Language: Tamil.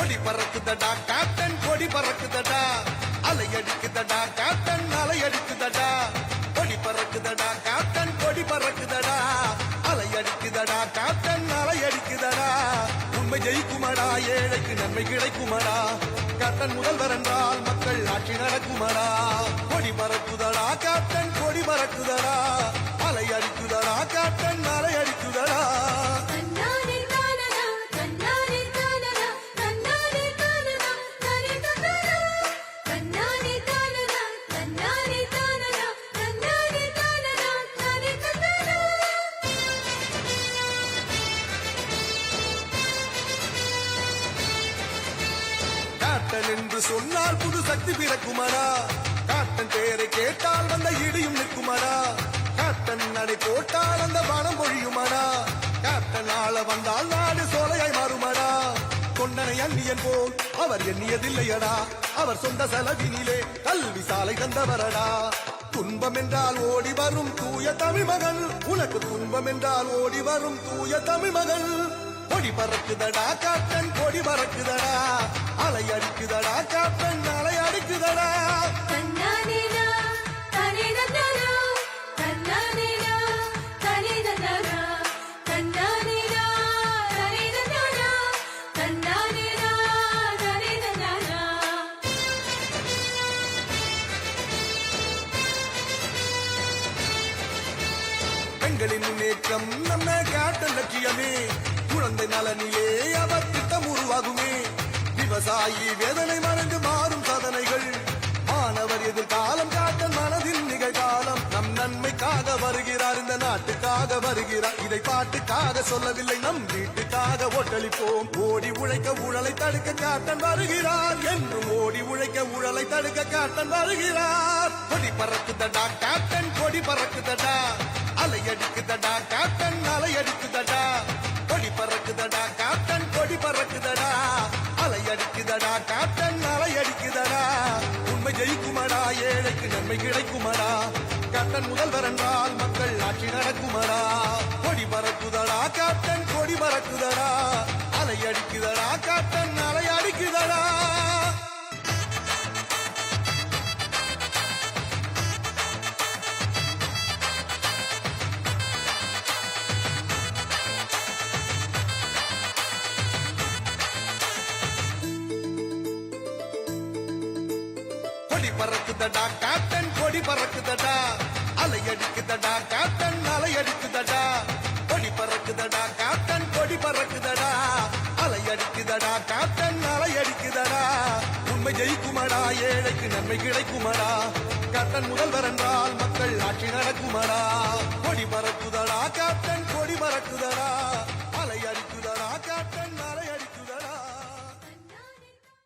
கொடி பறக்குதடா கேப்டன் கொடி பறக்குதடா அலை அடிக்குதடா கேப்டன் அலை அடிக்குதடா கொடி பறக்குதடா கேப்டன் கொடி பறக்குதடா அலை அடிக்குதடா கேப்டன் அலை அடிக்குதடா உண்மை ஜெயிக்குமடா ஏழைக்கு நன்மை கிடைக்குமடா கேப்டன் முதல்வர் என்றால் மக்கள் ஆட்சி நடக்குமடா கொடி பறக்குதடா கேப்டன் கொடி பறக்குதடா அலை அடிக்குதடா கேப்டன் அலை அடிக்குதடா கேப்டன் என்று சொன்னால் புது சக்தி பிறக்குமடா கேப்டன் பேரை கேட்டால் வந்த இடியும் நிற்குமடா கேப்டன் நடை போட்டால் அந்த வனம் பொழியுமடா கேப்டன் ஆள வந்தால் நாடு சோலையாய் மாறுமடா கொண்டனை அந்நியன் போல் அவர் எண்ணியதில்லையடா அவர் சொந்த செலவினிலே கல்வி சாலை தந்தவரடா துன்பம் என்றால் ஓடி வரும் தூய தமிழ் மகள் உனக்கு துன்பம் என்றால் ஓடி வரும் தூய தமிழ் மகள் கொடி பறக்குதடா கேப்டன் கொடி பறக்குதடா அலை அடிக்குதடா கேப்டன் அலை அடிக்குதடா பெண்களின் முன்னேற்றம் நம்ம கேப்டன் லட்சியமே குழந்தை நலனிலே அவர் திட்டம் உருவாகுமே விவசாயி வேதனை மறந்து மாறும் சாதனைகள் மாணவர் எதிர்காலம் கேப்டன் மனதில் நிகழ்காலம் நம் நன்மைக்காக வருகிறார் இந்த நாட்டுக்காக வருகிறார் இதை பாட்டுக்காக சொல்லவில்லை நம் வீட்டுக்காக ஓட்டளிப்போம் ஓடி உழைக்க ஊழலை தடுக்க கேப்டன் வருகிறார் என்றும் ஓடி உழைக்க ஊழலை தடுக்க கேப்டன் வருகிறார் கொடி பறக்குதடா கேப்டன் கொடி பறக்குதடா அலை அடிக்குதடா கேப்டன் அலை அடிக்குதடா கொடி பறக்குதடா கேப்டன் கொடி பறக்குதடா அலை அடிக்குதடா கேப்டன் அலை அடிக்குதடா உண்மை ஜெயிக்குமடா ஏழைக்கு நன்மை கிடைக்குமடா கேப்டன் முதல்வர் என்றால் மக்கள் ஆட்சி நடக்குமடா கொடி பறக்குதடா கேப்டன் கொடி பறக்குதடா அலை அடிக்குதடா கேப்டன் அலை அடிக்குதடா கொடி பறக்குதடா கேப்டன் கொடி பறக்குதடா அலை அடிக்குதடா கேப்டன் அலை அடிக்குதடா கொடி பறக்குதடா கேப்டன் கொடி பறக்குதடா அலை அடிக்குதடா கேப்டன் அலை அடிக்குதடா உண்மை ஜெயிக்குமடா ஏழைக்கு நன்மை கிடைக்குமடா கேப்டன் முதல்வர் என்றால் மக்கள் ஆட்சி நடக்குமடா கொடி பறக்கு